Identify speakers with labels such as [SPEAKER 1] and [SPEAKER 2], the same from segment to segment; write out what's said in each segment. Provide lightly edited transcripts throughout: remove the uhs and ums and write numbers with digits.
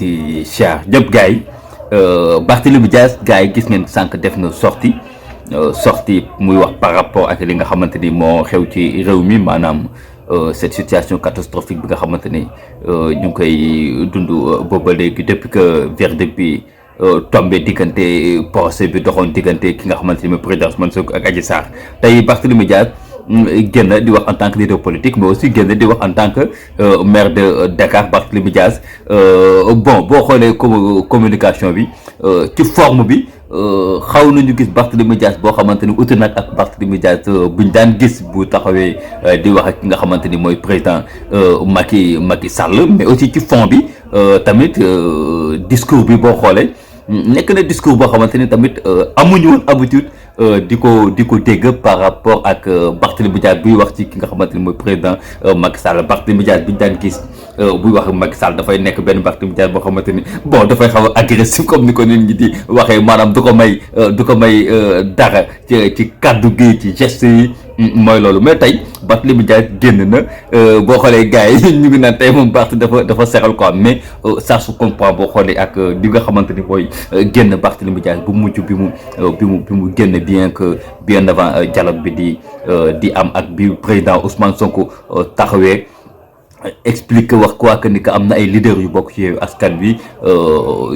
[SPEAKER 1] di siyaar ñëpp gars yi Barthélémy Dias gars yi gis ngeen sànq def na sortie muy wax par rapport ak li nga xamante ni moo xew ci réew mi maanaam cette situation catastrophique bi nga xamante ni ñu ngi koy dund booba léegi depuis que verdict bi tombé diggante procès bi doxoon diggante ki nga xamante ni mooy président Ousmane Sonko ak Adji Sarr tey Barthélémy Dias génn di wax en tant que leader politique mais aussi génn di wax en tant que maire de Dakar Barthélémy Dias bon boo xoolee communication bi ci forme bi xaw nañu gis Barthélémy Dias boo xamante ni uti nag ak Barthélémy Dias buñ daan gis bu taxawee di wax ak ki nga xamante ni mooy président Macky Sall mais aussi ci fond bi tamit discours bi boo xoolee nekk na discours boo xamante ni tamit amuñu woon habitude di ko dégg par rapport ak Barthélémy Dias buy wax ci ki nga xamante ni mooy président Macky Sall Barthélémy Dias biñ daan gis buy wax ak Macky Sall dafay nekk benn Barthélémy Dias boo xamante ni bon dafay xaw a agressif comme ni ko nit ñi di waxee maanaam du ko may dara ci kàddu gi ci geste yi mooy loolu mais tey Barthélémy Dias génn na boo xoolee gars yi ñu ngi naan tey moom Barth dafa seral quoi mais ça se comprend boo xoolee ak li nga xamante ni mooy génn Barthélémy Dias bu mujj bi mu génn bien avant dialogue bi di am ak bi président Ousmane Sonko taxawee explique wax quoi que ni que am na ay leaders yu bokk ci askan wi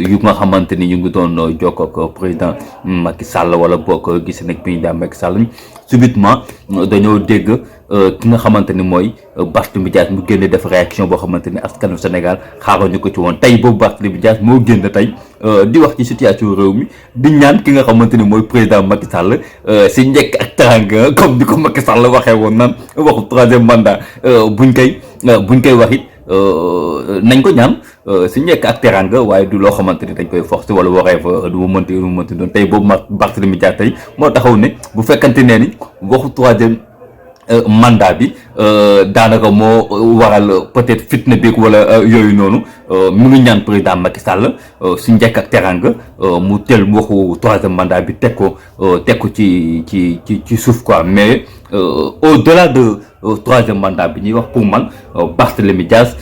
[SPEAKER 1] yu nga xamante ni ñu ngi doon jokkoo ak président Macky Sall wala bokk gis nañ président Macky Sall subitement dañoo dégg ki nga xamante ni mooy Barthélémy Dias mu génne def réaction boo xamante ni askanu Sénégal xaaruñu ko ci woon tey boobu Barthélémy Dias moo génn tey di wax ci situation réew mi di ñaan ki nga xamante ni mooy président Macky Sall si njëkk ak teranga comme ni ko Macky Sall waxee woon naan waxu troisième mandat buñ koy wax it nañ ko ñaan si njëkk ak teranga waaye du loo xamante ni dañ koy forcer wala waxee fa du mu mënti doon tey boobu Barthélémy Dias tey moo taxaw ne bu fekkante nee ni waxu troisième mandat bi daanaka moo waral peut-être fitna bi wala yooyu noonu mu ngi ñaan président Macky Sall si njëkk ak teranga mu teel waxu troisième mandat bi teg ko ci suuf quoi mais au-delà de troisième mandat bi ñuy wax pour man Barthélémy Dias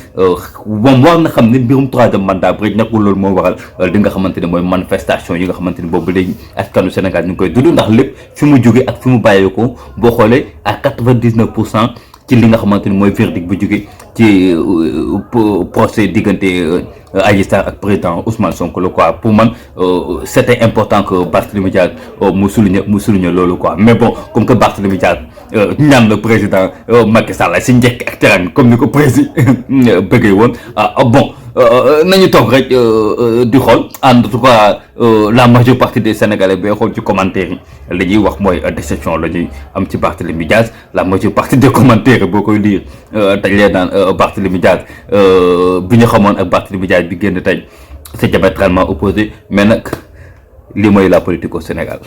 [SPEAKER 1] moom war na xam ne mbirum troisième mandat bi rek nekkul loolu moo waral li nga xamante ne mooy manifestation yi nga xamante ni boobu léegi askanu Sénégal ñu ngi koy dund ndax lépp fi mu jóge ak fi mu bàyyeekoo boo xoolee à 99% ci li nga xamante ni mooy verdict bu jóge ci procès diggante Adji Sarr ak président Ousmane Sonko la quoi pour man c'était important que Barthélémy Dias mu souligner loolu quoi mais bon comme que Barthélémy Dias ñaan le président Macky Sall si njëkk ak teranga comme ni ko président bëggee woon bon nañu toog rek di xool en tout cas la majeure partie des Sénégalais bay xool ci commentaires yi li ñuy wax mooy déception la ñuy am ci Barthélémy Dias la majeure partie des commentaires boo koy lire dañ leen naan Barthélémy Dias bi ñu xamoon ak Barthélémy Dias bi génn tey c'est diamétralement opposé mais nag li mooy la politique au Sénégal.